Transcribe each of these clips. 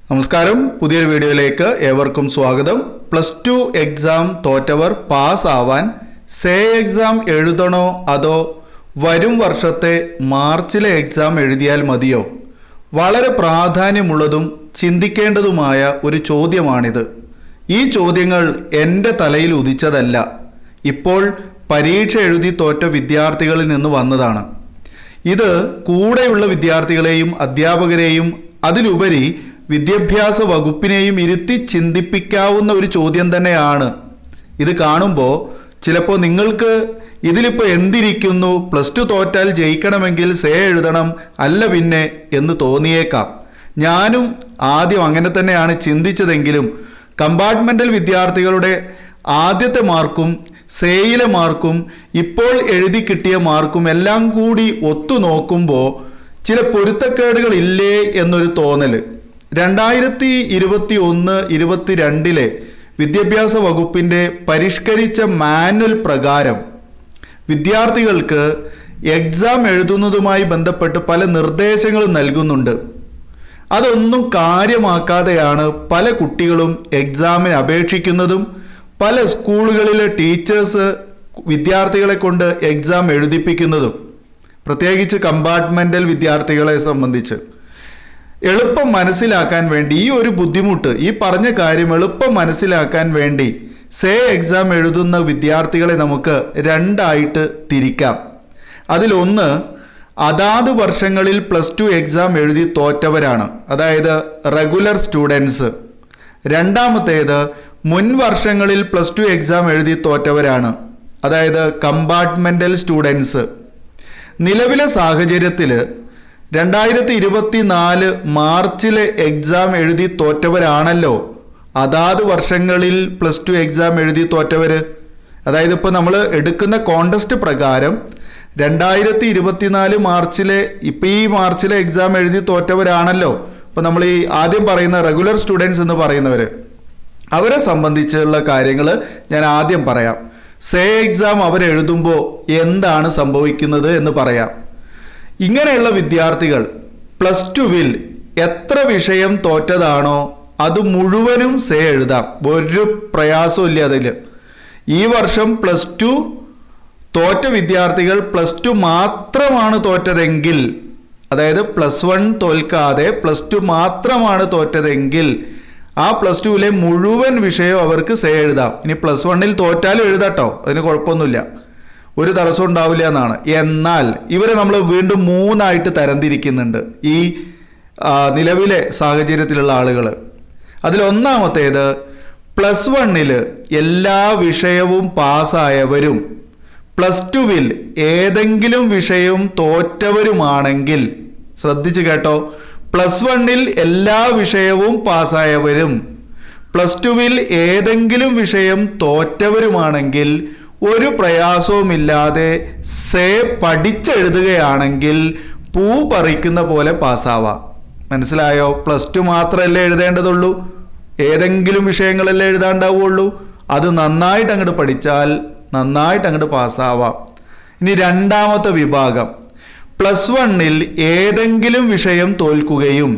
നമസ്കാരം, പുതിയൊരു വീഡിയോയിലേക്ക് ഏവർക്കും സ്വാഗതം. +2 എക്സാം തോറ്റവർ പാസ് ആവാൻ സേ എക്സാം എഴുതണോ അതോ വരും വർഷത്തെ മാർച്ചിലെ എക്സാം എഴുതിയാൽ മതിയോ? വളരെ പ്രാധാന്യമുള്ളതും ചിന്തിക്കേണ്ടതുമായ ഒരു ചോദ്യമാണിത്. ഈ ചോദ്യങ്ങൾ എൻ്റെ തലയിൽ ഉദിച്ചതല്ല, ഇപ്പോൾ പരീക്ഷ എഴുതി തോറ്റ വിദ്യാർത്ഥികളിൽ നിന്ന് വന്നതാണ്. ഇത് കൂടെയുള്ള വിദ്യാർത്ഥികളെയും അധ്യാപകരെയും അതിലുപരി വിദ്യാഭ്യാസ വകുപ്പിനെയും ഇരുത്തി ചിന്തിപ്പിക്കാവുന്ന ഒരു ചോദ്യം തന്നെയാണ്. ഇത് കാണുമ്പോൾ ചിലപ്പോൾ നിങ്ങൾക്ക് ഇതിലിപ്പോൾ എന്തിരിക്കുന്നു, +2 തോറ്റാൽ ജയിക്കണമെങ്കിൽ സേ എഴുതണം, അല്ല പിന്നെ എന്ന് തോന്നിയേക്കാം. ഞാനും ആദ്യം അങ്ങനെ തന്നെയാണ് ചിന്തിച്ചതെങ്കിലും കമ്പാർട്ട്മെൻ്റൽ വിദ്യാർത്ഥികളുടെ ആദ്യത്തെ മാർക്കും സേയിലെ മാർക്കും ഇപ്പോൾ എഴുതി കിട്ടിയ മാർക്കും എല്ലാം കൂടി ഒത്തു നോക്കുമ്പോൾ ചില പൊരുത്തക്കേടുകൾ ഇല്ലേ എന്നൊരു തോന്നൽ. 2021-22 വിദ്യാഭ്യാസ വകുപ്പിൻ്റെ പരിഷ്കരിച്ച മാനുവൽ പ്രകാരം വിദ്യാർത്ഥികൾക്ക് എക്സാം എഴുതുന്നതുമായി ബന്ധപ്പെട്ട് പല നിർദ്ദേശങ്ങളും നൽകുന്നുണ്ട്. അതൊന്നും കാര്യമാക്കാതെയാണ് പല കുട്ടികളും എക്സാമിന് അപേക്ഷിക്കുന്നതും പല സ്കൂളുകളിലെ ടീച്ചേഴ്സ് വിദ്യാർത്ഥികളെ കൊണ്ട് എക്സാം എഴുതിപ്പിക്കുന്നതും. പ്രത്യേകിച്ച് കമ്പാർട്ട്മെൻ്റൽ വിദ്യാർത്ഥികളെ സംബന്ധിച്ച് എളുപ്പം മനസ്സിലാക്കാൻ വേണ്ടി ഈ ഒരു ബുദ്ധിമുട്ട്, ഈ പറഞ്ഞ കാര്യം എളുപ്പം മനസ്സിലാക്കാൻ വേണ്ടി സേ എക്സാം എഴുതുന്ന വിദ്യാർത്ഥികളെ നമുക്ക് രണ്ടായിട്ട് തിരിക്കാം. അതിലൊന്ന് അതാത് വർഷങ്ങളിൽ +2 എക്സാം എഴുതി തോറ്റവരാണ്, അതായത് റെഗുലർ സ്റ്റുഡൻസ്. രണ്ടാമത്തേത് മുൻ വർഷങ്ങളിൽ +2 എക്സാം എഴുതി തോറ്റവരാണ്, അതായത് കമ്പാർട്ട്മെൻ്റൽ സ്റ്റുഡൻസ്. നിലവിലെ സാഹചര്യത്തിൽ 2024 മാർച്ചിലെ എക്സാം എഴുതി തോറ്റവരാണല്ലോ അതാത് വർഷങ്ങളിൽ +2 എക്സാം എഴുതി തോറ്റവർ. അതായത് ഇപ്പോൾ നമ്മൾ എടുക്കുന്ന കോണ്ടസ്റ്റ് പ്രകാരം 2024 മാർച്ചിലെ ഈ മാർച്ചിലെ എക്സാം എഴുതി തോറ്റവരാണല്ലോ ഇപ്പോൾ നമ്മൾ ഈ ആദ്യം പറയുന്ന റെഗുലർ സ്റ്റുഡൻസ് എന്ന് പറയുന്നവർ. അവരെ സംബന്ധിച്ചുള്ള കാര്യങ്ങൾ ഞാൻ ആദ്യം പറയാം. സേ എക്സാം അവരെഴുതുമ്പോൾ എന്താണ് സംഭവിക്കുന്നത് എന്ന് പറയാം. ഇങ്ങനെയുള്ള വിദ്യാർത്ഥികൾ +2വിൽ എത്ര വിഷയം തോറ്റതാണോ അത് മുഴുവനും സേ എഴുതാം, ഒരു പ്രയാസവും ഇല്ല അതിൽ. ഈ വർഷം +2 തോറ്റ വിദ്യാർത്ഥികൾ +2 മാത്രമാണ് തോറ്റതെങ്കിൽ, അതായത് +1 തോൽക്കാതെ +2 മാത്രമാണ് തോറ്റതെങ്കിൽ ആ +2വിലെ മുഴുവൻ വിഷയം അവർക്ക് സേ എഴുതാം. ഇനി +1ൽ തോറ്റാലും എഴുതാട്ടോ, അതിന് കുഴപ്പമൊന്നുമില്ല, ഒരു തടസ്സം ഉണ്ടാവില്ല എന്നാണ്. എന്നാൽ ഇവരെ നമ്മൾ വീണ്ടും 3ആയിട്ട് തരംതിരിക്കുന്നുണ്ട് ഈ നിലവിലെ സാഹചര്യത്തിലുള്ള ആളുകൾ. അതിലൊന്നാമത്തേത് +1ൽ എല്ലാ വിഷയവും പാസ്സായവരും +2വിൽ ഏതെങ്കിലും വിഷയം തോറ്റവരുമാണെങ്കിൽ, ശ്രദ്ധിച്ച് കേട്ടോ, +1ൽ എല്ലാ വിഷയവും പാസ്സായവരും +2വിൽ ഏതെങ്കിലും വിഷയം തോറ്റവരുമാണെങ്കിൽ ഒരു പ്രയാസവുമില്ലാതെ സേ പഠിച്ചെഴുതുകയാണെങ്കിൽ പൂ പറിക്കുന്ന പോലെ പാസ്സാവാം. മനസ്സിലായോ? +2 മാത്രമല്ലേ എഴുതേണ്ടതുള്ളൂ, ഏതെങ്കിലും വിഷയങ്ങളല്ലേ എഴുതാണ്ടാവുള്ളൂ. അത് നന്നായിട്ട് അങ്ങോട്ട് പഠിച്ചാൽ നന്നായിട്ട് അങ്ങോട്ട് പാസ്സാവാം. ഇനി രണ്ടാമത്തെ വിഭാഗം, +1ൽ ഏതെങ്കിലും വിഷയം തോൽക്കുകയും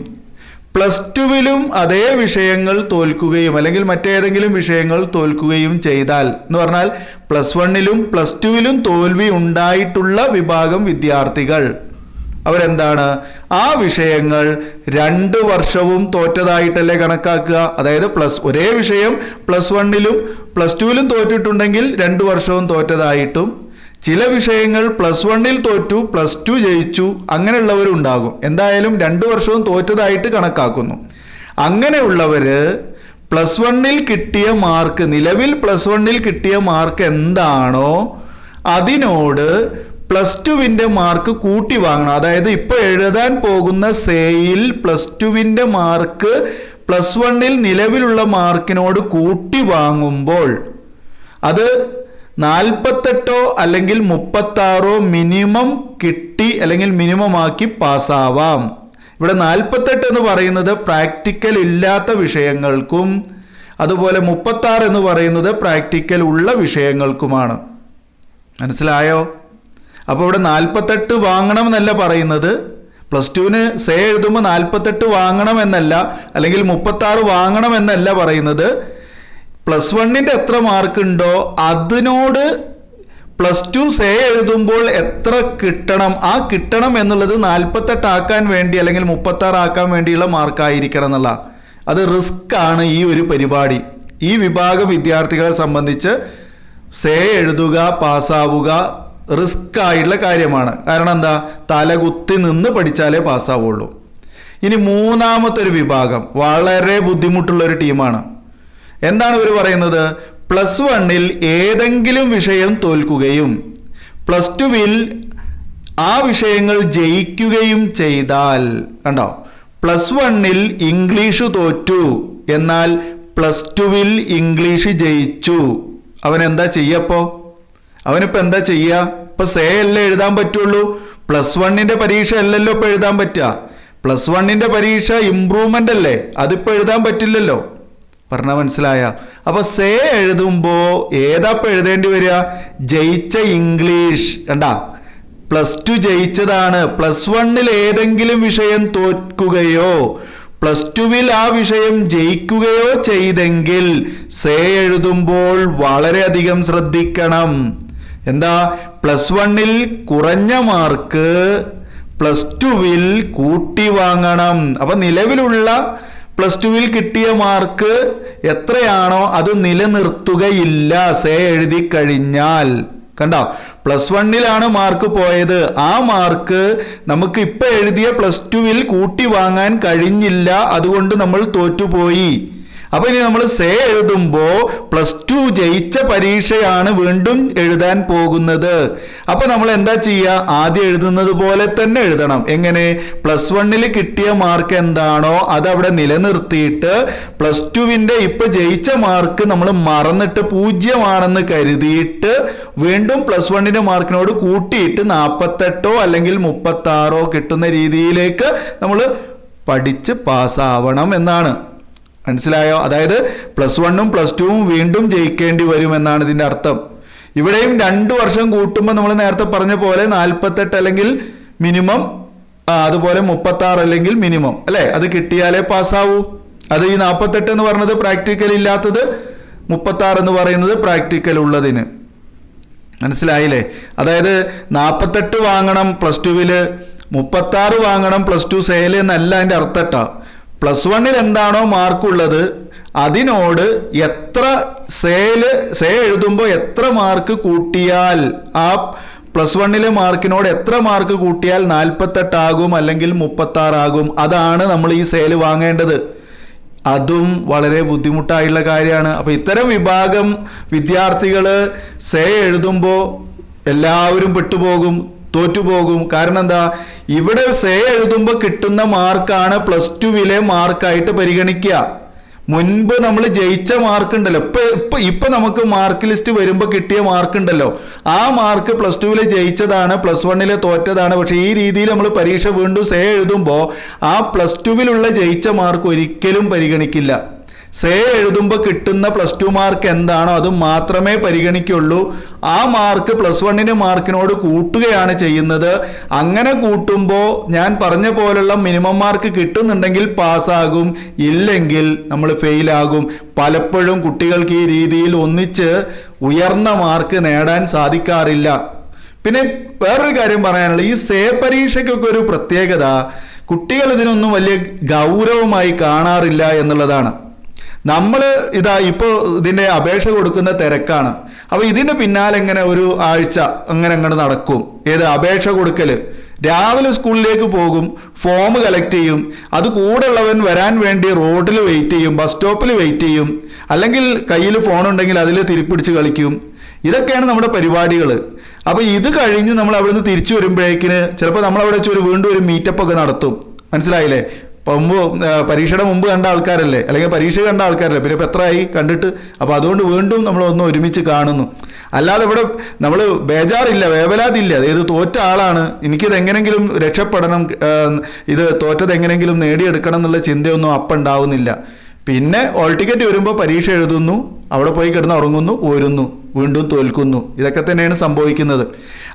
+2വിലും അതേ വിഷയങ്ങൾ തോൽക്കുകയും അല്ലെങ്കിൽ മറ്റേതെങ്കിലും വിഷയങ്ങൾ തോൽക്കുകയും ചെയ്താൽ, എന്ന് പറഞ്ഞാൽ +1ലും +2വിലും തോൽവി ഉണ്ടായിട്ടുള്ള വിഭാഗം വിദ്യാർത്ഥികൾ അവരെന്താണ്, ആ വിഷയങ്ങൾ 2 വർഷവും തോറ്റതായിട്ടല്ലേ കണക്കാക്കുക. അതായത് ഒരേ വിഷയം +1ലും +2വിലും തോറ്റിട്ടുണ്ടെങ്കിൽ 2 വർഷവും തോറ്റതായിട്ടും, ചില വിഷയങ്ങൾ +1ൽ തോറ്റു +2 ജയിച്ചു അങ്ങനെയുള്ളവരുണ്ടാകും. എന്തായാലും 2 വർഷവും തോറ്റതായിട്ട് കണക്കാക്കുന്നു. അങ്ങനെയുള്ളവർ +1ൽ കിട്ടിയ മാർക്ക്, നിലവിൽ +1ൽ കിട്ടിയ മാർക്ക് എന്താണോ അതിനോട് +2വിൻ്റെ മാർക്ക് കൂട്ടി വാങ്ങണം. അതായത് ഇപ്പോൾ എഴുതാൻ പോകുന്ന സേയിൽ +2വിൻ്റെ മാർക്ക് +1ൽ നിലവിലുള്ള മാർക്കിനോട് കൂട്ടി വാങ്ങുമ്പോൾ അത് 48 അല്ലെങ്കിൽ 36 മിനിമം കിട്ടി അല്ലെങ്കിൽ മിനിമം ആക്കി പാസ്സാവാം. ഇവിടെ 48 എന്ന് പറയുന്നത് പ്രാക്ടിക്കൽ ഇല്ലാത്ത വിഷയങ്ങൾക്കും അതുപോലെ 36 എന്ന് പറയുന്നത് പ്രാക്ടിക്കൽ ഉള്ള വിഷയങ്ങൾക്കുമാണ്. മനസ്സിലായോ? അപ്പോൾ ഇവിടെ 48 വാങ്ങണം എന്നല്ല പറയുന്നത്, പ്ലസ് ടുവിന് സേ എഴുതുമ്പോൾ 48 വാങ്ങണമെന്നല്ല, അല്ലെങ്കിൽ 36 വാങ്ങണമെന്നല്ല പറയുന്നത്. പ്ലസ് വണ്ണിൻ്റെ എത്ര മാർക്കുണ്ടോ അതിനോട് പ്ലസ് ടു സേ എഴുതുമ്പോൾ എത്ര കിട്ടണം, ആ കിട്ടണം എന്നുള്ളത് 48 ആക്കാൻ വേണ്ടി അല്ലെങ്കിൽ 36 ആക്കാൻ വേണ്ടിയുള്ള മാർക്കായിരിക്കണം എന്നുള്ള. അത് റിസ്ക് ആണ് ഈ ഒരു പരിപാടി. ഈ വിഭാഗം വിദ്യാർത്ഥികളെ സംബന്ധിച്ച് സേ എഴുതുക, പാസ്സാവുക റിസ്ക് ആയിട്ടുള്ള കാര്യമാണ്. കാരണം എന്താ, തലകുത്തി നിന്ന് പഠിച്ചാലേ പാസ്സാവുള്ളൂ. ഇനി മൂന്നാമത്തെ ഒരു വിഭാഗം വളരെ ബുദ്ധിമുട്ടുള്ള ഒരു ടീമാണ്. എന്താണ് ഇവർ പറയുന്നത്? പ്ലസ് വണ്ണിൽ ഏതെങ്കിലും വിഷയം തോൽക്കുകയും പ്ലസ് ടുവിൽ ആ വിഷയങ്ങൾ ജയിക്കുകയും ചെയ്താൽ, കണ്ടോ, പ്ലസ് വണ്ണിൽ ഇംഗ്ലീഷ് തോറ്റു എന്നാൽ പ്ലസ് ടുവിൽ ഇംഗ്ലീഷ് ജയിച്ചു, അവൻ എന്താ ചെയ്യപ്പോ? അവനിപ്പോൾ എന്താ ചെയ്യുക? ഇപ്പോൾ സേ അല്ലേ എഴുതാൻ പറ്റുള്ളൂ, പ്ലസ് വണ്ണിൻ്റെ പരീക്ഷ അല്ലല്ലോ ഇപ്പോൾ എഴുതാൻ പറ്റുക. പ്ലസ് വണ്ണിൻ്റെ പരീക്ഷ ഇംപ്രൂവ്മെൻ്റ് അല്ലേ, അതിപ്പോൾ എഴുതാൻ പറ്റില്ലല്ലോ. പറഞ്ഞാൽ മനസ്സിലായ? അപ്പോൾ സേ എഴുതുമ്പോൾ ഏതാ ഇപ്പോൾ എഴുതേണ്ടി വരിക? ജയിച്ച ഇംഗ്ലീഷ്. കണ്ടാ, പ്ലസ് ടു ജയിച്ചതാണ്. പ്ലസ് വണ്ണിൽ ഏതെങ്കിലും വിഷയം തോൽക്കുകയോ പ്ലസ് ടുവിൽ ആ വിഷയം ജയിക്കുകയോ ചെയ്തെങ്കിൽ സേ എഴുതുമ്പോൾ വളരെയധികം ശ്രദ്ധിക്കണം. എന്താ, പ്ലസ് വണ്ണിൽ കുറഞ്ഞ മാർക്ക് പ്ലസ് ടുവിൽ കൂട്ടി വാങ്ങണം. അപ്പം നിലവിലുള്ള പ്ലസ് ടുവിൽ കിട്ടിയ മാർക്ക് എത്രയാണോ അത് നിലനിർത്തുകയില്ല സേ എഴുതി കഴിഞ്ഞാൽ. കണ്ടോ, പ്ലസ് വണ്ണിലാണ് മാർക്ക് പോയത്, ആ മാർക്ക് നമുക്ക് ഇപ്പം എഴുതിയ പ്ലസ് ടുവിൽ കൂട്ടി വാങ്ങാൻ കഴിഞ്ഞില്ല, അതുകൊണ്ട് നമ്മൾ തോറ്റുപോയി. അപ്പോൾ ഇനി നമ്മൾ സേ എഴുതുമ്പോൾ പ്ലസ് ടു ജയിച്ച പരീക്ഷയാണ് വീണ്ടും എഴുതാൻ പോകുന്നത്. അപ്പോൾ നമ്മൾ എന്താ ചെയ്യുക? ആദ്യം എഴുതുന്നത് പോലെ തന്നെ എഴുതണം. എങ്ങനെ? പ്ലസ് വണ്ണിൽ കിട്ടിയ മാർക്ക് എന്താണോ അതവിടെ നിലനിർത്തിയിട്ട് പ്ലസ് ടുവിൻ്റെ ഇപ്പം ജയിച്ച മാർക്ക് നമ്മൾ മറന്നിട്ട് 0 കരുതിയിട്ട് വീണ്ടും പ്ലസ് വണ്ണിൻ്റെ മാർക്കിനോട് കൂട്ടിയിട്ട് 48 അല്ലെങ്കിൽ 36 കിട്ടുന്ന രീതിയിലേക്ക് നമ്മൾ പഠിച്ച് പാസ്സാവണം എന്നാണ്. മനസ്സിലായോ? അതായത് പ്ലസ് വണ്ണും പ്ലസ് ടുവും വീണ്ടും ജയിക്കേണ്ടി വരുമെന്നാണ് ഇതിൻ്റെ അർത്ഥം. ഇവിടെയും 2 വർഷം കൂട്ടുമ്പോൾ നമ്മൾ നേരത്തെ പറഞ്ഞ പോലെ 48 അല്ലെങ്കിൽ മിനിമം, അതുപോലെ 36 അല്ലെങ്കിൽ മിനിമം, അല്ലേ? അത് കിട്ടിയാലേ പാസ്സാവൂ. അത് ഈ 48 എന്ന് പറഞ്ഞത് പ്രാക്ടിക്കൽ ഇല്ലാത്തത്, 36 എന്ന് പറയുന്നത് പ്രാക്ടിക്കൽ ഉള്ളതിന്. മനസ്സിലായില്ലേ? അതായത് 48 വാങ്ങണം പ്ലസ് ടുവിൽ, 36 വാങ്ങണം പ്ലസ് ടു സേൽ എന്നല്ല അതിൻ്റെ അർത്ഥട്ടാ. പ്ലസ് വണ്ണിൽ എന്താണോ മാർക്കുള്ളത് അതിനോട് എത്ര സേ എഴുതുമ്പോൾ എത്ര മാർക്ക് കൂട്ടിയാൽ, ആ പ്ലസ് വണ്ണിലെ മാർക്കിനോട് എത്ര മാർക്ക് കൂട്ടിയാൽ 48 ആകും അല്ലെങ്കിൽ 36 ആകും, അതാണ് നമ്മൾ ഈ സേൽ വാങ്ങേണ്ടത്. അതും വളരെ ബുദ്ധിമുട്ടായുള്ള കാര്യമാണ്. അപ്പോൾ ഇത്തരം വിഭാഗം വിദ്യാർത്ഥികൾ സേ എഴുതുമ്പോൾ എല്ലാവരും പെട്ടുപോകും, തോറ്റുപോകും. കാരണം എന്താ, ഇവിടെ സേ എഴുതുമ്പോൾ കിട്ടുന്ന മാർക്കാണ് പ്ലസ് ടുവിലെ മാർക്കായിട്ട് പരിഗണിക്കുക. മുൻപ് നമ്മൾ ജയിച്ച മാർക്ക് ഉണ്ടല്ലോ, ഇപ്പൊ നമുക്ക് മാർക്ക് ലിസ്റ്റ് വരുമ്പോൾ കിട്ടിയ മാർക്ക് ഉണ്ടല്ലോ, ആ മാർക്ക് പ്ലസ് ടുവിൽ ജയിച്ചതാണ്, പ്ലസ് വണ്ണിലെ തോറ്റതാണ്. പക്ഷെ ഈ രീതിയിൽ നമ്മൾ പരീക്ഷ വീണ്ടും സേ എഴുതുമ്പോൾ ആ പ്ലസ് ടുവിലുള്ള ജയിച്ച മാർക്ക് ഒരിക്കലും പരിഗണിക്കില്ല. സേ എഴുതുമ്പോൾ കിട്ടുന്ന പ്ലസ് ടു മാർക്ക് എന്താണോ അത് മാത്രമേ പരിഗണിക്കുള്ളൂ. ആ മാർക്ക് പ്ലസ് വണ്ണിൻ്റെ മാർക്കിനോട് കൂട്ടുകയാണ് ചെയ്യുന്നത്. അങ്ങനെ കൂട്ടുമ്പോൾ ഞാൻ പറഞ്ഞ പോലുള്ള മിനിമം മാർക്ക് കിട്ടുന്നുണ്ടെങ്കിൽ പാസ്സാകും, ഇല്ലെങ്കിൽ നമ്മൾ ഫെയിലാകും. പലപ്പോഴും കുട്ടികൾക്ക് ഈ രീതിയിൽ ഒന്നിച്ച് ഉയർന്ന മാർക്ക് നേടാൻ സാധിക്കാറില്ല. പിന്നെ വേറൊരു കാര്യം പറയാനുള്ളത്, ഈ സേ പരീക്ഷയ്ക്കൊക്കെ ഒരു പ്രത്യേകത, കുട്ടികൾ ഇതിനൊന്നും വലിയ ഗൗരവമായി കാണാറില്ല എന്നുള്ളതാണ്. നമ്മൾ ഇപ്പോൾ ഇതിൻ്റെ അപേക്ഷ കൊടുക്കുന്ന തിരക്കാണ്. അപ്പോൾ ഇതിൻ്റെ പിന്നാലെ എങ്ങനെ ഒരു ആഴ്ച അങ്ങനെ നടക്കും. ഏത് അപേക്ഷ കൊടുക്കൽ, രാവിലെ സ്കൂളിലേക്ക് പോകും, ഫോം കളക്ട് ചെയ്യും, അത് കൂടെയുള്ളവൻ വരാൻ വേണ്ടി റോഡിൽ വെയിറ്റ് ചെയ്യും, ബസ് സ്റ്റോപ്പിൽ വെയിറ്റ് ചെയ്യും, അല്ലെങ്കിൽ കയ്യിൽ ഫോണുണ്ടെങ്കിൽ അതിൽ തിരിപ്പിടിച്ച് കളിക്കും. ഇതൊക്കെയാണ് നമ്മുടെ പരിപാടികൾ. അപ്പോൾ ഇത് കഴിഞ്ഞ് നമ്മൾ അവിടെ നിന്ന് തിരിച്ചു വരുമ്പോഴേക്കിന് ചിലപ്പോൾ നമ്മളവിടെ വെച്ച് വീണ്ടും ഒരു മീറ്റപ്പ് ഒക്കെ നടത്തും. മനസ്സിലായില്ലേ? പരീക്ഷയുടെ മുമ്പ് കണ്ട ആൾക്കാരല്ലേ, അല്ലെങ്കിൽ പരീക്ഷ കണ്ട ആൾക്കാരല്ലേ, പിന്നെ ഇപ്പം എത്രയായി കണ്ടിട്ട്. അപ്പോൾ അതുകൊണ്ട് വീണ്ടും നമ്മളൊന്ന് ഒരുമിച്ച് കാണുന്നു. അല്ലാതെ ഇവിടെ നമ്മൾ ബേജാറില്ല, വേവലാതില്ല. ഏത് തോറ്റ ആളാണ്, എനിക്കിത് എങ്ങനെങ്കിലും രക്ഷപ്പെടണം, ഇത് തോറ്റത് എങ്ങനെങ്കിലും നേടിയെടുക്കണം എന്നുള്ള ചിന്തയൊന്നും അപ്പം ഉണ്ടാവുന്നില്ല. പിന്നെ ഓൾ ടിക്കറ്റ് വരുമ്പോൾ പരീക്ഷ എഴുതുന്നു, അവിടെ പോയി കിടന്ന് ഉറങ്ങുന്നു, പോരുന്നു, വീണ്ടും തോൽക്കുന്നു. ഇതൊക്കെ തന്നെയാണ് സംഭവിക്കുന്നത്.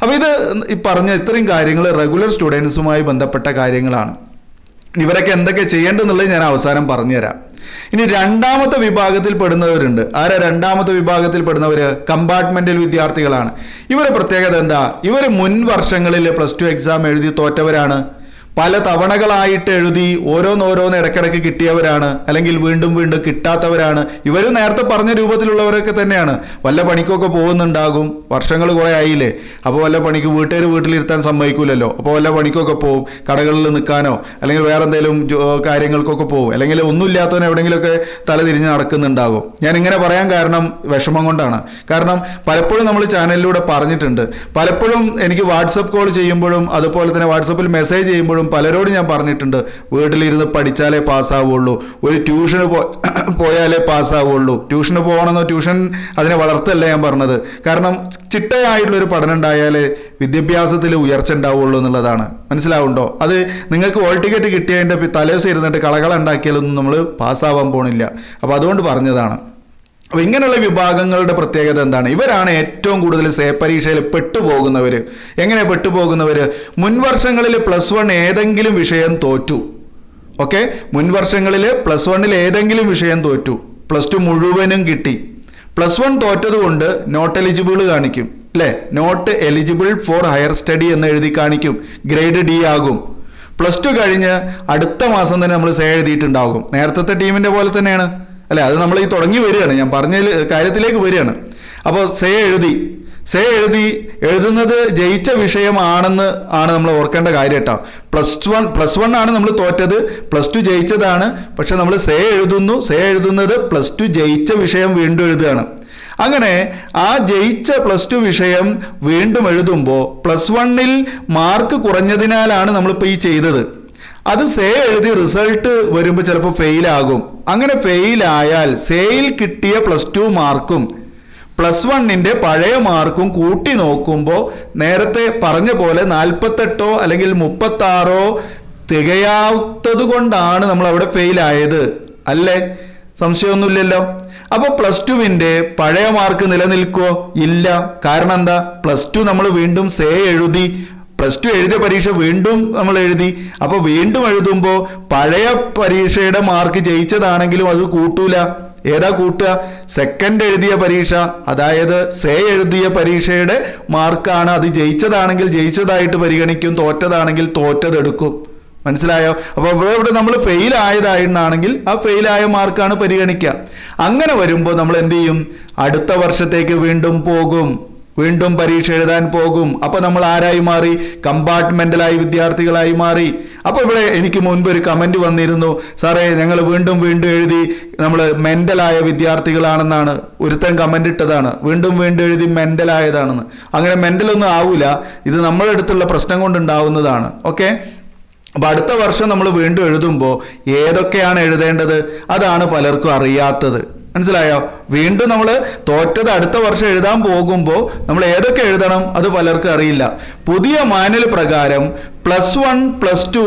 അപ്പോൾ ഇത് ഈ പറഞ്ഞ ഇത്രയും കാര്യങ്ങൾ റെഗുലർ സ്റ്റുഡൻസുമായി ബന്ധപ്പെട്ട കാര്യങ്ങളാണ്. ഇവരൊക്കെ എന്തൊക്കെ ചെയ്യേണ്ടതെന്നുള്ളത് ഞാൻ അവസാനം പറഞ്ഞുതരാം. ഇനി രണ്ടാമത്തെ വിഭാഗത്തിൽ പെടുന്നവരുണ്ട്. ആരാ രണ്ടാമത്തെ വിഭാഗത്തിൽ പെടുന്നവർ? കമ്പാർട്ട്മെന്റൽ വിദ്യാർത്ഥികളാണ്. ഇവരുടെ പ്രത്യേകത എന്താ? ഇവർ മുൻ വർഷങ്ങളിൽ +2 എക്സാം എഴുതി തോറ്റവരാണ്. പല തവണകളായിട്ട് എഴുതി ഓരോന്നോരോന്ന് ഇടയ്ക്കിടയ്ക്ക് കിട്ടിയവരാണ്, അല്ലെങ്കിൽ വീണ്ടും വീണ്ടും കിട്ടാത്തവരാണ്. ഇവർ നേരത്തെ പറഞ്ഞ രൂപത്തിലുള്ളവരൊക്കെ തന്നെയാണ്. വല്ല പണിക്കൊക്കെ പോകുന്നുണ്ടാകും, വർഷങ്ങൾ കുറേ ആയില്ലേ. അപ്പോൾ വല്ല പണിക്ക് വീട്ടിലിരുത്താൻ സമ്മതിക്കൂലല്ലോ. അപ്പോൾ വല്ല പണിക്കൊക്കെ പോകും, കടകളിൽ നിൽക്കാനോ അല്ലെങ്കിൽ വേറെ എന്തെങ്കിലും കാര്യങ്ങൾക്കൊക്കെ പോകും, അല്ലെങ്കിൽ ഒന്നുമില്ലാത്തവൻ എവിടെയെങ്കിലുമൊക്കെ തല തിരിഞ്ഞ് നടക്കുന്നുണ്ടാകും. ഞാൻ ഇങ്ങനെ പറയാൻ കാരണം വിഷമം കൊണ്ടാണ്. കാരണം പലപ്പോഴും നമ്മൾ ചാനലിലൂടെ പറഞ്ഞിട്ടുണ്ട്, പലപ്പോഴും എനിക്ക് വാട്സപ്പ് കോൾ ചെയ്യുമ്പോഴും അതുപോലെ തന്നെ വാട്സപ്പിൽ മെസ്സേജ് ചെയ്യുമ്പോഴും പലരോടും ഞാൻ പറഞ്ഞിട്ടുണ്ട്, വീട്ടിലിരുന്ന് പഠിച്ചാലേ പാസ്സാവുള്ളൂ, ഒരു ട്യൂഷന് പോയാലേ പാസ്സാവുള്ളൂ. ട്യൂഷന് പോകണമെന്നോ, ട്യൂഷൻ അതിനെ വളർത്തല്ല ഞാൻ പറഞ്ഞത്. കാരണം ചിട്ടയായിട്ടുള്ളൊരു പഠനം ഉണ്ടായാലേ വിദ്യാഭ്യാസത്തിൽ ഉയർച്ച ഉണ്ടാവുള്ളൂ എന്നുള്ളതാണ്. മനസ്സിലാവുണ്ടോ? അത് നിങ്ങൾക്ക് ഹോൾ ടിക്കറ്റ് കിട്ടിയതിൻ്റെ തലേദിവസം ഇരുന്നിട്ട് കളകള ഉണ്ടാക്കിയാലൊന്നും നമ്മൾ പാസ്സാവാൻ പോണില്ല. അപ്പോൾ അതുകൊണ്ട് പറഞ്ഞതാണ്. അപ്പോൾ ഇങ്ങനെയുള്ള വിഭാഗങ്ങളുടെ പ്രത്യേകത എന്താണ്? ഇവരാണ് ഏറ്റവും കൂടുതൽ പരീക്ഷയിൽ പെട്ടുപോകുന്നവർ. എങ്ങനെ പെട്ടുപോകുന്നവർ? മുൻവർഷങ്ങളിൽ +1 ഏതെങ്കിലും വിഷയം തോറ്റു. ഓക്കെ, മുൻവർഷങ്ങളിൽ +1 ഏതെങ്കിലും വിഷയം തോറ്റു, +2 മുഴുവനും കിട്ടി. +1 തോറ്റത് കൊണ്ട് നോട്ട് എലിജിബിൾ കാണിക്കും, അല്ലേ? Not eligible for higher study എന്ന് എഴുതി കാണിക്കും, ഗ്രേഡ് D ആകും. +2 കഴിഞ്ഞ് അടുത്ത മാസം തന്നെ നമ്മൾ സേ എഴുതിയിട്ടുണ്ടാകും. നേരത്തെ ടീമിൻ്റെ പോലെ തന്നെയാണ്, അല്ലേ? അത് നമ്മൾ ഈ തുടങ്ങി വരികയാണ്, ഞാൻ പറഞ്ഞ കാര്യത്തിലേക്ക് വരികയാണ്. അപ്പോൾ സേ എഴുതുന്നത് ജയിച്ച വിഷയമാണെന്ന് ആണ് നമ്മൾ ഓർക്കേണ്ട കാര്യം കേട്ടോ. +1 ആണ് നമ്മൾ തോറ്റത്, +2 ജയിച്ചതാണ്. പക്ഷെ നമ്മൾ സേ എഴുതുന്നത് +2 ജയിച്ച വിഷയം വീണ്ടും എഴുതുകയാണ്. അങ്ങനെ ആ ജയിച്ച +2 വിഷയം വീണ്ടും എഴുതുമ്പോൾ +1ൽ മാർക്ക് കുറഞ്ഞതിനാലാണ് നമ്മളിപ്പോൾ ഈ ചെയ്തത്. അത് സേ എഴുതി റിസൾട്ട് വരുമ്പോൾ ചിലപ്പോൾ ഫെയിലാകും. അങ്ങനെ ഫെയിലായാൽ സേയിൽ കിട്ടിയ +2 മാർക്കും +1ൻ്റെ പഴയ മാർക്കും കൂട്ടി നോക്കുമ്പോൾ നേരത്തെ പറഞ്ഞ പോലെ 48 അല്ലെങ്കിൽ 36 തികയാത്തത് കൊണ്ടാണ് നമ്മൾ അവിടെ ഫെയിലായത്, അല്ലേ? സംശയമൊന്നുമില്ലല്ലോ. അപ്പോൾ +2ൻ്റെ പഴയ മാർക്ക് നിലനിൽക്കുമോ? ഇല്ല. കാരണം എന്താ? +2 നമ്മൾ വീണ്ടും സേ എഴുതി, +2 എഴുതിയ പരീക്ഷ വീണ്ടും നമ്മൾ എഴുതി. അപ്പോൾ വീണ്ടും എഴുതുമ്പോൾ പഴയ പരീക്ഷയുടെ മാർക്ക് ജയിച്ചതാണെങ്കിലും അത് കൂട്ടൂല. ഏതാ കൂട്ടുക? സെക്കൻഡ് എഴുതിയ പരീക്ഷ, അതായത് സേ എഴുതിയ പരീക്ഷയുടെ മാർക്കാണ്. അത് ജയിച്ചതാണെങ്കിൽ ജയിച്ചതായിട്ട് പരിഗണിക്കും, തോറ്റതാണെങ്കിൽ തോറ്റതെടുക്കും. മനസ്സിലായോ? അപ്പോൾ ഇവിടെ നമ്മൾ ഫെയിൽ ആയതായിരുന്നാണെങ്കിൽ ആ ഫെയിലായ മാർക്കാണ് പരിഗണിക്കുക. അങ്ങനെ വരുമ്പോൾ നമ്മൾ എന്ത് ചെയ്യും? അടുത്ത വർഷത്തേക്ക് വീണ്ടും പോകും, വീണ്ടും പരീക്ഷ എഴുതാൻ പോകും. അപ്പോൾ നമ്മൾ ആരായി മാറി? കമ്പാർട്ട്മെന്റലായി വിദ്യാർത്ഥികളായി മാറി. അപ്പോൾ ഇവിടെ എനിക്ക് മുൻപ് ഒരു കമന്റ് വന്നിരുന്നു, സാറേ ഞങ്ങൾ വീണ്ടും എഴുതി നമ്മൾ മെന്റലായ വിദ്യാർത്ഥികളാണെന്നാണ്. ഒരുത്തൻ കമന്റ് ഇട്ടതാണ്, വീണ്ടും എഴുതി മെന്റലായതാണെന്ന്. അങ്ങനെ മെന്റലൊന്നും ആവൂല, ഇത് നമ്മുടെ അടുത്തുള്ള പ്രശ്നം കൊണ്ടുണ്ടാവുന്നതാണ്. ഓക്കെ, അപ്പോൾ അടുത്ത വർഷം നമ്മൾ വീണ്ടും എഴുതുമ്പോൾ ഏതൊക്കെയാണ് എഴുതേണ്ടത് അതാണ് പലർക്കും അറിയാത്തത്. മനസ്സിലായോ? വീണ്ടും നമ്മൾ തോറ്റത് അടുത്ത വർഷം എഴുതാൻ പോകുമ്പോൾ നമ്മൾ ഏതൊക്കെ എഴുതണം അത് പലർക്കും അറിയില്ല. പുതിയ മാനുവൽ പ്രകാരം +1 +2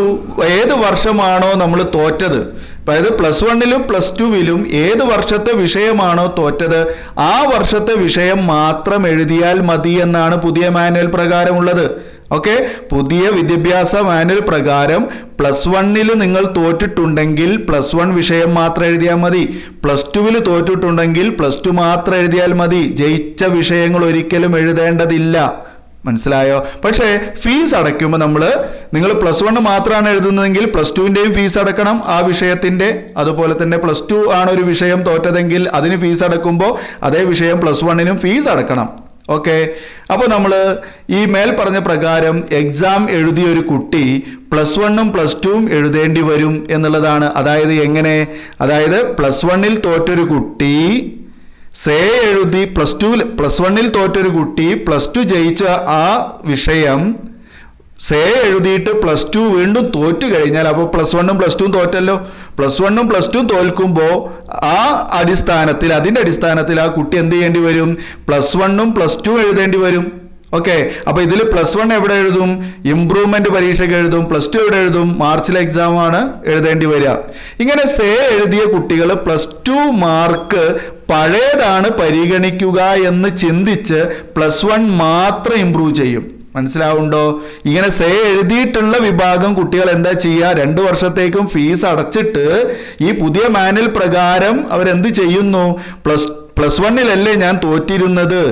ഏത് വർഷമാണോ നമ്മൾ തോറ്റത്, അതായത് +1ലും +2വിലും ഏത് വർഷത്തെ വിഷയമാണോ തോറ്റത് ആ വർഷത്തെ വിഷയം മാത്രം എഴുതിയാൽ മതി എന്നാണ് പുതിയ മാനുവൽ പ്രകാരമുള്ളത്. ഓക്കെ, പുതിയ വിദ്യാഭ്യാസ മാനുവൽ പ്രകാരം +1ൽ നിങ്ങൾ തോറ്റിട്ടുണ്ടെങ്കിൽ +1 വിഷയം മാത്രം എഴുതിയാൽ മതി. +2വിൽ തോറ്റിട്ടുണ്ടെങ്കിൽ +2 മാത്രം എഴുതിയാൽ മതി. ജയിച്ച വിഷയങ്ങൾ ഒരിക്കലും എഴുതേണ്ടതില്ല. മനസ്സിലായോ? പക്ഷേ ഫീസ് അടയ്ക്കുമ്പോൾ നിങ്ങൾ +1 മാത്രമാണ് എഴുതുന്നതെങ്കിൽ +2ൻ്റെയും ഫീസ് അടക്കണം ആ വിഷയത്തിൻ്റെ. അതുപോലെ തന്നെ +2 ആണ് ഒരു വിഷയം തോറ്റതെങ്കിൽ അതിന് ഫീസ് അടക്കുമ്പോൾ അതേ വിഷയം +1നും ഫീസ് അടക്കണം. ഓക്കെ, അപ്പോൾ നമ്മൾ ഈ മേൽ പറഞ്ഞ പ്രകാരം എക്സാം എഴുതിയ ഒരു കുട്ടി +1ഉം +2ഉം എഴുതേണ്ടി വരും എന്നുള്ളതാണ്. അതായത് എങ്ങനെ? അതായത് +1ൽ തോറ്റൊരു കുട്ടി സേ എഴുതി, +1ൽ തോറ്റൊരു കുട്ടി +2 ജയിച്ച ആ വിഷയം സേ എഴുതിയിട്ട് +2 വീണ്ടും തോറ്റു കഴിഞ്ഞാൽ അപ്പോൾ +1ഉം +2ഉം തോറ്റല്ലോ. +1ഉം +2ഉം തോൽക്കുമ്പോൾ അതിൻ്റെ അടിസ്ഥാനത്തിൽ ആ കുട്ടി എന്ത് ചെയ്യേണ്ടി വരും? +1ഉം +2ഉം എഴുതേണ്ടി വരും. ഓക്കെ, അപ്പൊ ഇതിൽ +1 എവിടെ എഴുതും? ഇംപ്രൂവ്മെന്റ് പരീക്ഷയ്ക്ക് എഴുതും. +2 എവിടെ എഴുതും? മാർച്ചിലെ എക്സാം ആണ് എഴുതേണ്ടി വരിക. ഇങ്ങനെ സേ എഴുതിയ കുട്ടികൾ +2 മാർക്ക് പഴയതാണ് പരിഗണിക്കുക എന്ന് ചിന്തിച്ച് +1 മാത്രം ഇംപ്രൂവ് ചെയ്യും. മനസ്സിലാവുണ്ടോ? ഇങ്ങനെ സേ എഴുതിയിട്ടുള്ള വിഭാഗം കുട്ടികൾ എന്താ ചെയ്യുക? 2 വർഷത്തേക്കും ഫീസ് അടച്ചിട്ട് ഈ പുതിയ മാനുവൽ പ്രകാരം അവരെന്ത് ചെയ്യുന്നു? +1 ഞാൻ തോറ്റിരുന്നത്,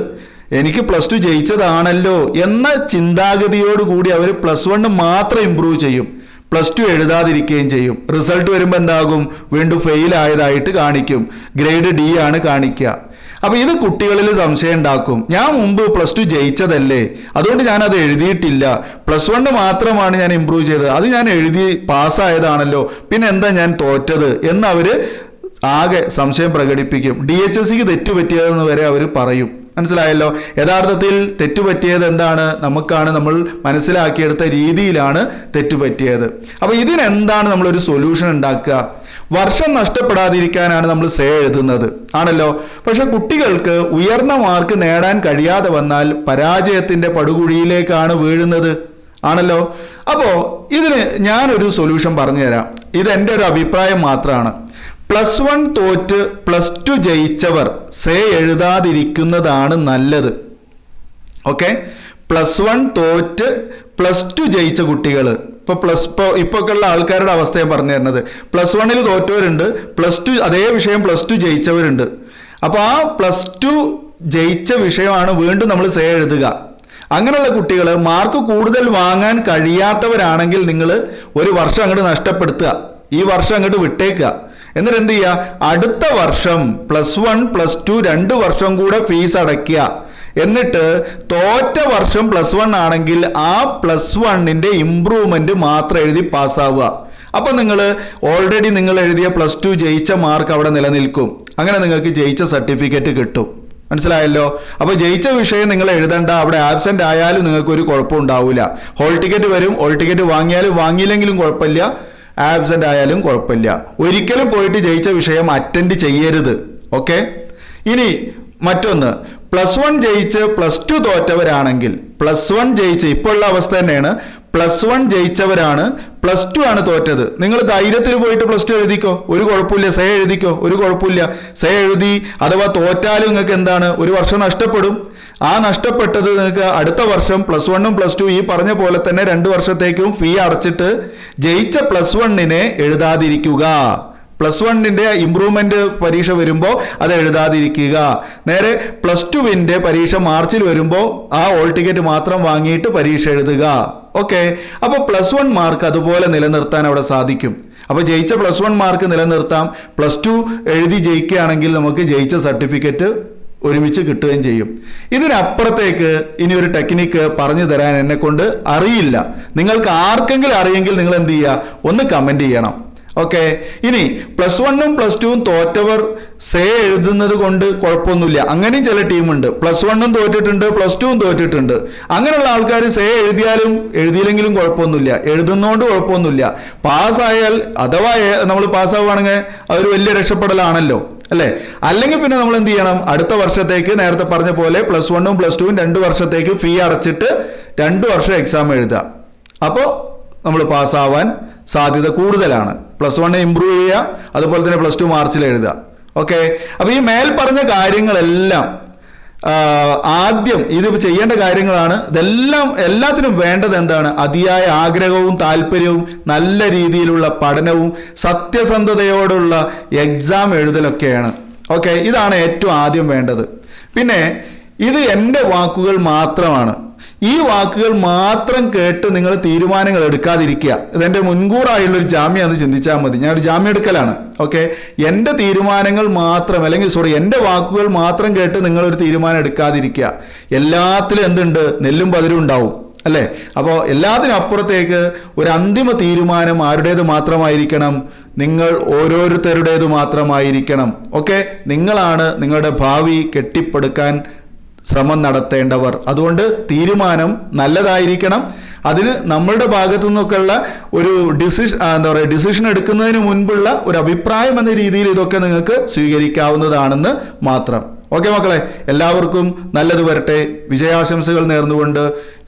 എനിക്ക് +2 ജയിച്ചതാണല്ലോ എന്ന ചിന്താഗതിയോടുകൂടി അവർ +1 മാത്രം ഇംപ്രൂവ് ചെയ്യും, +2 എഴുതാതിരിക്കുകയും ചെയ്യും. റിസൾട്ട് വരുമ്പോൾ എന്താകും? വീണ്ടും ഫെയിൽ ആയതായിട്ട് കാണിക്കും, ഗ്രേഡ് D ആണ് കാണിക്കുക. അപ്പൊ ഇത് കുട്ടികളിൽ സംശയം ഉണ്ടാക്കും. ഞാൻ മുമ്പ് +2 ജയിച്ചതല്ലേ, അതുകൊണ്ട് ഞാൻ അത് എഴുതിയിട്ടില്ല, +1 മാത്രമാണ് ഞാൻ ഇംപ്രൂവ് ചെയ്തത്, അത് ഞാൻ എഴുതി പാസ്സായതാണല്ലോ, പിന്നെ എന്താ ഞാൻ തോറ്റത് എന്ന് അവര് ആകെ സംശയം പ്രകടിപ്പിക്കും. DHSCക്ക് തെറ്റുപറ്റിയതെന്ന് വരെ അവർ പറയും. മനസ്സിലായല്ലോ? യഥാർത്ഥത്തിൽ തെറ്റുപറ്റിയത് എന്താണ്? നമുക്കാണ്, നമ്മൾ മനസ്സിലാക്കിയെടുത്ത രീതിയിലാണ് തെറ്റുപറ്റിയത്. അപ്പൊ ഇതിനെന്താണ് നമ്മളൊരു സൊല്യൂഷൻ ഉണ്ടാക്കുക? വർഷം നഷ്ടപ്പെടാതിരിക്കാനാണ് നമ്മൾ സേ എഴുതുന്നത് ആണല്ലോ. പക്ഷെ കുട്ടികൾക്ക് ഉയർന്ന മാർക്ക് നേടാൻ കഴിയാതെ വന്നാൽ പരാജയത്തിന്റെ പടുകുഴിയിലേക്കാണ് വീഴുന്നത് ആണല്ലോ. അപ്പോ ഇതിന് ഞാനൊരു സൊല്യൂഷൻ പറഞ്ഞു തരാം. ഇത് എൻ്റെ ഒരു അഭിപ്രായം മാത്രമാണ്. +1 തോറ്റ് +2 ജയിച്ചവർ സേ എഴുതാതിരിക്കുന്നതാണ് നല്ലത്. ഓക്കെ, +1 തോറ്റ് +2 ജയിച്ച കുട്ടികൾ, ഇപ്പൊ ഉള്ള ആൾക്കാരുടെ അവസ്ഥ ഞാൻ പറഞ്ഞു തരുന്നത്. +1 തോറ്റവരുണ്ട്, +2 അതേ വിഷയം +2 ജയിച്ചവരുണ്ട്. അപ്പൊ ആ +2 ജയിച്ച വിഷയമാണ് വീണ്ടും നമ്മൾ സേ എഴുതുക. അങ്ങനെയുള്ള കുട്ടികൾ മാർക്ക് കൂടുതൽ വാങ്ങാൻ കഴിയാത്തവരാണെങ്കിൽ നിങ്ങൾ ഒരു വർഷം അങ്ങോട്ട് നഷ്ടപ്പെടുത്തുക, ഈ വർഷം അങ്ങോട്ട് വിട്ടേക്കുക. എന്നിട്ട് എന്ത് ചെയ്യുക? അടുത്ത വർഷം +1 +2 2 വർഷം കൂടെ ഫീസ് അടയ്ക്കുക. എന്നിട്ട് തോറ്റ വർഷം +1 ആണെങ്കിൽ ആ +1ന്റെ ഇംപ്രൂവ്മെന്റ് മാത്രം എഴുതി പാസ്സാവുക. അപ്പൊ നിങ്ങൾ ഓൾറെഡി നിങ്ങൾ എഴുതിയ +2 ജയിച്ച മാർക്ക് അവിടെ നിലനിൽക്കും. അങ്ങനെ നിങ്ങൾക്ക് ജയിച്ച സർട്ടിഫിക്കറ്റ് കിട്ടും. മനസ്സിലായല്ലോ? അപ്പൊ ജയിച്ച വിഷയം നിങ്ങൾ എഴുതണ്ട, അവിടെ ആബ്സെന്റ് ആയാലും നിങ്ങൾക്ക് ഒരു കുഴപ്പം ഉണ്ടാവില്ല. ഹോൾ ടിക്കറ്റ് വരും, ഹോൾ ടിക്കറ്റ് വാങ്ങിയാലും വാങ്ങിയില്ലെങ്കിലും കുഴപ്പമില്ല, ആബ്സെന്റ് ആയാലും കുഴപ്പമില്ല. ഒരിക്കലും പോയിട്ട് ജയിച്ച വിഷയം അറ്റൻഡ് ചെയ്യരുത്. ഓക്കെ, ഇനി മറ്റൊന്ന്, +1 ജയിച്ച് +2 തോറ്റവരാണെങ്കിൽ, +1 ജയിച്ച് ഇപ്പോൾ ഉള്ള അവസ്ഥ തന്നെയാണ്, +1 ജയിച്ചവരാണ്, +2 ആണ് തോറ്റത്. നിങ്ങൾ ധൈര്യത്തിൽ പോയിട്ട് +2 എഴുതിക്കോ, ഒരു കുഴപ്പമില്ല. സേ എഴുതിക്കോ, ഒരു കുഴപ്പമില്ല. സേ എഴുതി അഥവാ തോറ്റാലും നിങ്ങൾക്ക് എന്താണ്? ഒരു വർഷം നഷ്ടപ്പെടും. ആ നഷ്ടപ്പെട്ടത് നിങ്ങൾക്ക് അടുത്ത വർഷം +1ഉം +2 ഈ പറഞ്ഞ പോലെ തന്നെ 2 വർഷത്തേക്കും ഫീ അടച്ചിട്ട് ജയിച്ച +1നെ എഴുതാതിരിക്കുക. +1ന്റെ ഇംപ്രൂവ്മെന്റ് പരീക്ഷ വരുമ്പോൾ അത് എഴുതാതിരിക്കുക. നേരെ +2വിന്റെ പരീക്ഷ മാർച്ചിൽ വരുമ്പോൾ ആ ഹോൾ ടിക്കറ്റ് മാത്രം വാങ്ങിയിട്ട് പരീക്ഷ എഴുതുക. ഓക്കെ, അപ്പൊ +1 മാർക്ക് അതുപോലെ നിലനിർത്താൻ അവിടെ സാധിക്കും. അപ്പൊ ജയിച്ച +1 മാർക്ക് നിലനിർത്താം. +2 എഴുതി ജയിക്കുകയാണെങ്കിൽ നമുക്ക് ജയിച്ച സർട്ടിഫിക്കറ്റ് ഒരുമിച്ച് കിട്ടുകയും ചെയ്യും. ഇതിനപ്പുറത്തേക്ക് ഇനി ഒരു ടെക്നിക്ക് പറഞ്ഞു തരാൻ എന്നെ കൊണ്ട് അറിയില്ല. നിങ്ങൾക്ക് ആർക്കെങ്കിലും അറിയെങ്കിൽ നിങ്ങൾ എന്ത് ചെയ്യുക? ഒന്ന് കമന്റ് ചെയ്യണം. ഓക്കെ, ഇനി +1ഉം +2ഉം തോറ്റവർ സേ എഴുതുന്നത് കൊണ്ട് കുഴപ്പമൊന്നുമില്ല. അങ്ങനെയും ചില ടീമുണ്ട്, +1ഉം തോറ്റിട്ടുണ്ട് +2ഉം തോറ്റിട്ടുണ്ട്. അങ്ങനെയുള്ള ആൾക്കാർ സേ എഴുതിയാലും എഴുതിയില്ലെങ്കിലും കുഴപ്പമൊന്നുമില്ല, എഴുതുന്നതുകൊണ്ട് കുഴപ്പമൊന്നുമില്ല. പാസ്സായാൽ അഥവാ നമ്മൾ പാസ്സാവുകയാണെങ്കിൽ അതൊരു വലിയ രക്ഷപ്പെടലാണല്ലോ അല്ലേ? അല്ലെങ്കിൽ പിന്നെ നമ്മൾ എന്ത് ചെയ്യണം? അടുത്ത വർഷത്തേക്ക് നേരത്തെ പറഞ്ഞ പോലെ +1ഉം +2ഉം 2 വർഷത്തേക്ക് ഫീ അടച്ചിട്ട് 2 വർഷം എക്സാം എഴുതുക. അപ്പോൾ നമ്മൾ പാസ്സാവാൻ സാധ്യത കൂടുതലാണ്. +1 ഇംപ്രൂവ് ചെയ്യുക, അതുപോലെ തന്നെ +2 മാർച്ചിൽ എഴുതുക. ഓക്കെ, അപ്പൊ ഈ മേൽ പറഞ്ഞ കാര്യങ്ങളെല്ലാം ആദ്യം ഇത് ചെയ്യേണ്ട കാര്യങ്ങളാണ്. എല്ലാത്തിനും വേണ്ടത് എന്താണ്? അതിയായ ആഗ്രഹവും താല്പര്യവും നല്ല രീതിയിലുള്ള പഠനവും സത്യസന്ധതയോടുള്ള എക്സാം എഴുതലൊക്കെയാണ്. ഓക്കെ, ഇതാണ് ഏറ്റവും ആദ്യം വേണ്ടത്. പിന്നെ ഇത് എൻ്റെ വാക്കുകൾ മാത്രമാണ്. ഈ വാക്കുകൾ മാത്രം കേട്ട് നിങ്ങൾ തീരുമാനങ്ങൾ എടുക്കാതിരിക്കുക. ഇതെൻ്റെ മുൻകൂറായുള്ളൊരു ജാമ്യമാണെന്ന് ചിന്തിച്ചാൽ മതി. ഞാനൊരു ജാമ്യം എടുക്കലാണ്. ഓക്കെ, എൻ്റെ തീരുമാനങ്ങൾ മാത്രം, അല്ലെങ്കിൽ എൻ്റെ വാക്കുകൾ മാത്രം കേട്ട് നിങ്ങളൊരു തീരുമാനം എടുക്കാതിരിക്കുക. എല്ലാത്തിലും എന്തുണ്ട്? നെല്ലും പതിരും ഉണ്ടാവും അല്ലേ? അപ്പോൾ എല്ലാത്തിനും അപ്പുറത്തേക്ക് ഒരു അന്തിമ തീരുമാനം ആരുടേത് മാത്രമായിരിക്കണം? നിങ്ങൾ ഓരോരുത്തരുടേത് മാത്രമായിരിക്കണം. ഓക്കെ, നിങ്ങളാണ് നിങ്ങളുടെ ഭാവി കെട്ടിപ്പടുക്കാൻ ശ്രമം നടത്തേണ്ടവർ. അതുകൊണ്ട് തീരുമാനം നല്ലതായിരിക്കണം. അതിന് നമ്മളുടെ ഭാഗത്തു നിന്നൊക്കെയുള്ള ഒരു ഡിസിഷൻ എടുക്കുന്നതിന് മുൻപുള്ള ഒരു അഭിപ്രായം എന്ന രീതിയിൽ ഇതൊക്കെ നിങ്ങൾക്ക് സ്വീകരിക്കാവുന്നതാണെന്ന് മാത്രം. ഓക്കെ മക്കളെ, എല്ലാവർക്കും നല്ലത് വരട്ടെ, വിജയാശംസകൾ നേർന്നുകൊണ്ട്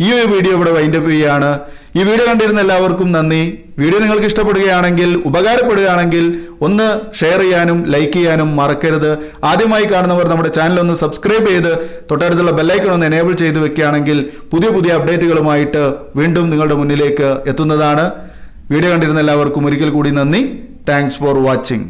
ഈ ഒരു വീഡിയോ ഇവിടെ വൈൻഡപ്പ് ചെയ്യുകയാണ്. ഈ വീഡിയോ കണ്ടിരുന്ന എല്ലാവർക്കും നന്ദി. വീഡിയോ നിങ്ങൾക്ക് ഇഷ്ടപ്പെടുകയാണെങ്കിൽ, ഉപകാരപ്പെടുകയാണെങ്കിൽ ഒന്ന് ഷെയർ ചെയ്യാനും ലൈക്ക് ചെയ്യാനും മറക്കരുത്. ആദ്യമായി കാണുന്നവർ നമ്മുടെ ചാനൽ ഒന്ന് സബ്സ്ക്രൈബ് ചെയ്ത് തൊട്ടടുത്തുള്ള ബെല്ലൈക്കൺ ഒന്ന് എനേബിൾ ചെയ്ത് വെക്കുകയാണെങ്കിൽ പുതിയ പുതിയ അപ്ഡേറ്റുകളുമായിട്ട് വീണ്ടും നിങ്ങളുടെ മുന്നിലേക്ക് എത്തുന്നതാണ്. വീഡിയോ കണ്ടിരുന്ന എല്ലാവർക്കും ഒരിക്കൽ കൂടി നന്ദി. Thanks for watching.